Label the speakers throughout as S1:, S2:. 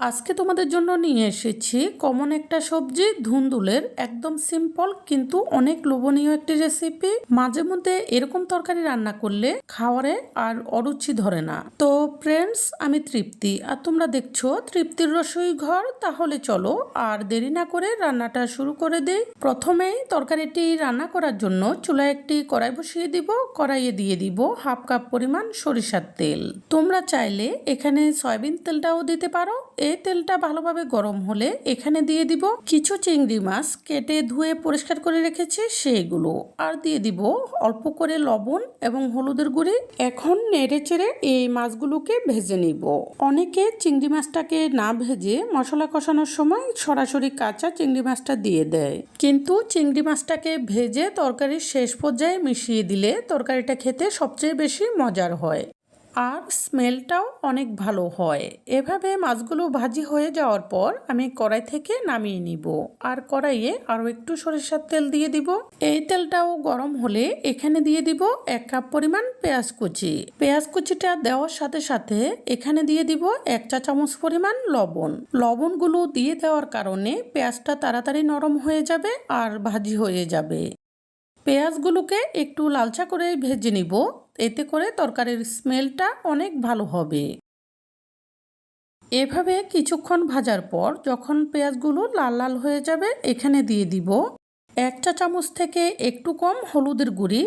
S1: আজকে তোমাদের জন্য নিয়ে এসেছি কমন একটা সবজি ধুন্দুলের একদম সিম্পল কিন্তু অনেক লোভনীয় একটি রেসিপি। মাঝে মধ্যে এরকম তরকারি রান্না করলে খাওয়ারে আর অরুচি ধরে না। তো ফ্রেন্ডস, আমি তৃপ্তি আর তোমরা দেখছো তৃপ্তির রসোই ঘর। তাহলে চলো আর দেরি না করে রান্নাটা শুরু করে দেই। প্রথমেই তরকারিটি রান্না করার জন্য চুলায় একটি কড়াই বসিয়ে দিব। কড়াইয়ে দিয়ে দিব হাফ কাপ পরিমাণ সরিষার তেল। তোমরা চাইলে এখানে সয়াবিন তেলটাও দিতে পারো। এই তেলটা ভালোভাবে গরম হলে এখানে দিয়ে দিব কিছু চিংড়ি মাছ কেটে ধুয়ে পরিষ্কার করে রেখেছি সেইগুলো, আর দিয়ে দিব অল্প করে লবণ এবং হলুদের গুঁড়ি। এখন নেড়ে চেড়ে এই মাছগুলোকে ভেজে নিব। অনেকে চিংড়ি মাছটাকে না ভেজে মশলা কষানোর সময় সরাসরি কাঁচা চিংড়ি মাছটা দিয়ে দেয়, কিন্তু চিংড়ি মাছটাকে ভেজে তরকারির শেষ পর্যায়ে মিশিয়ে দিলে তরকারিটা খেতে সবচেয়ে বেশি মজার হয় আর স্মেলটাও অনেক ভালো হয়। এভাবে মাছগুলো ভাজি হয়ে যাওয়ার পর আমি কড়াই থেকে নামিয়ে নিব, আর কড়াইয়ে আরও একটু সরিষার তেল দিয়ে দিব। এই তেলটাও গরম হলে এখানে দিয়ে দিব 1 কাপ পরিমাণ পেঁয়াজ কুচি। পেঁয়াজ কুচিটা দেওয়ার সাথে সাথে এখানে দিয়ে দিব 1 চা চামচ পরিমাণ লবণ। লবণগুলো দিয়ে দেওয়ার কারণে পেঁয়াজটা তাড়াতাড়ি নরম হয়ে যাবে আর ভাজি হয়ে যাবে। পেঁয়াজগুলোকে একটু লালচা করে ভেজে নিব, এতে করে তরকারির স্মেলটা অনেক ভালো হবে। এভাবে কিছুক্ষণ ভাজার পর যখন পেঁয়াজগুলো লাল লাল হয়ে যাবে এখানে দিয়ে দিব 1 চা চামচ থেকে একটু কম হলুদের গুঁড়ি,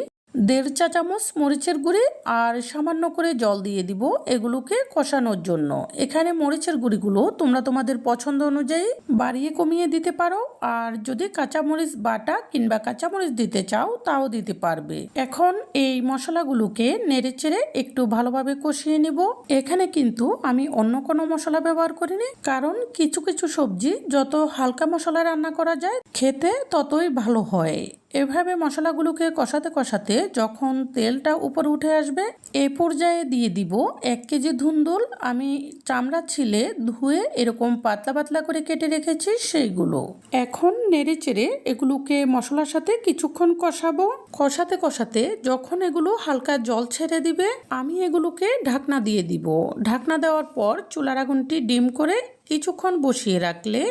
S1: 1.5 চা চামচ মরিচের গুঁড়ি আর সামান্য করে জল দিয়ে দিব এগুলোকে কষানোর জন্য। এখানে মরিচের গুঁড়িগুলো তোমরা তোমাদের পছন্দ অনুযায়ী বাড়িয়ে কমিয়ে দিতে পারো, আর যদি কাঁচামরিচ বাটা কিংবা কাঁচামরিচ দিতে চাও তাও দিতে পারবে। এখন এই মশলাগুলোকে নেড়ে চেড়ে একটু ভালোভাবে কষিয়ে নিব। এখানে কিন্তু আমি অন্য কোনো মশলা ব্যবহার করিনি, কারণ কিছু কিছু সবজি যত হালকা মশলা রান্না করা যায় খেতে ততই ভালো হয়। এভাবে মশলাগুলোকে কষাতে কষাতে যখন তেলটা উপরে উঠে আসবে এই পর্যায়ে দিয়ে দিব 1 কেজি ধুন্দুল। আমি চামড়া ছিলে ধুয়ে এরকম পাতলা পাতলা করে কেটে রেখেছি সেইগুলো। এখন নেড়ে চেড়ে এগুলোকে মশলার সাথে কিছুক্ষণ কষাবো। কষাতে কষাতে যখন এগুলো হালকা জল ছেড়ে দিবে আমি এগুলোকে ঢাকনা দিয়ে দিব। ঢাকনা দেওয়ার পর চুলার আগুনটি ডিম করে কিছুক্ষণ বসিয়ে রাখলে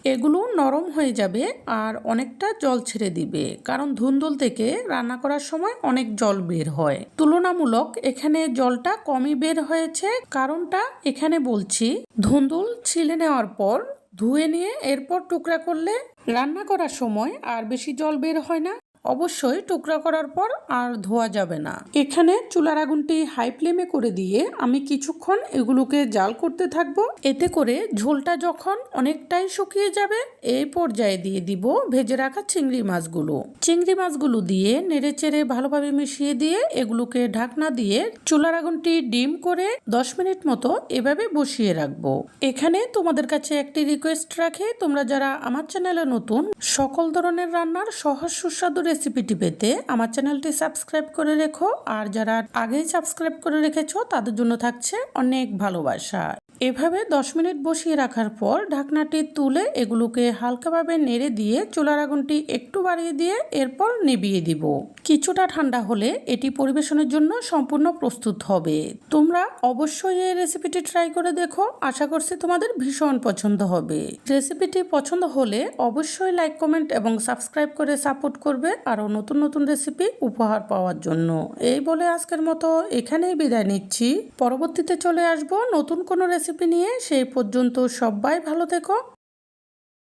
S1: এগুলো নরম হয়ে যাবে আর অনেকটা জল ছেড়ে দিবে, কারণ ধুন্দুল থেকে রান্না করার সময় অনেক জল বের হয়। তুলনামূলক এখানে জলটা কমই বের হয়েছে। কারণটা এখানে বলছি, ধুন্দুল ছিলে নেওয়ার পর ধুয়ে নিয়ে এরপর টুকরা করলে রান্না করার সময় আর বেশি জল বের হয় না। অবশ্যই টুকরা করার পর আর ধোয়া যাবে না। এখানে চুলার আগুনটি হাই ফ্লেমে করে দিয়ে আমি কিছুক্ষণ এগুলোকে জাল করতে থাকবো। এতে করে ঝোলটা যখন অনেকটাই শুকিয়ে যাবে এই পর্যায়ে দিয়ে দিব ভেজে রাখা চিংড়ি মাছগুলো। চিংড়ি মাছগুলো দিয়ে নেড়ে চেড়ে ভালোভাবে মিশিয়ে দিয়ে এগুলোকে ঢাকনা দিয়ে চুলার আগুনটি ডিম করে 10 মিনিট মতো এভাবে বসিয়ে রাখবো। এখানে তোমাদের কাছে একটি রিকোয়েস্ট রাখি, তোমরা যারা আমার চ্যানেলে নতুন সকল ধরনের রান্নার সহজ সুস্বাদু রেসিপিটি পেতে আমার চ্যানেলটি সাবস্ক্রাইব করে রেখো, আর যারা আগেই সাবস্ক্রাইব করে রেখেছো তাদের জন্য থাকছে অনেক ভালোবাসা। এভাবে 10 মিনিট বসিয়ে রাখার পর ঢাকনাটি তুলে এগুলোকে হালকাভাবে নেড়ে দিয়ে চুলার আগুনটি একটু বাড়িয়ে দিয়ে এরপর নিভিয়ে দিব। কিছুটা ঠান্ডা হলে এটি পরিবেশনের জন্য সম্পূর্ণ প্রস্তুত হবে। তোমরা অবশ্যই এই রেসিপিটি ট্রাই করে দেখো, আশা করছি তোমাদের ভীষণ পছন্দ হবে। রেসিপিটি পছন্দ হলে অবশ্যই লাইক, কমেন্ট এবং সাবস্ক্রাইব করে সাপোর্ট করবে আরও নতুন নতুন রেসিপি উপহার পাওয়ার জন্য। এই বলে আজকের মতো এখানেই বিদায় নিচ্ছি। পরবর্তীতে চলে আসবো নতুন কোনো রেসিপি নিয়ে। সেই পর্যন্ত সবাই ভালো থেকো।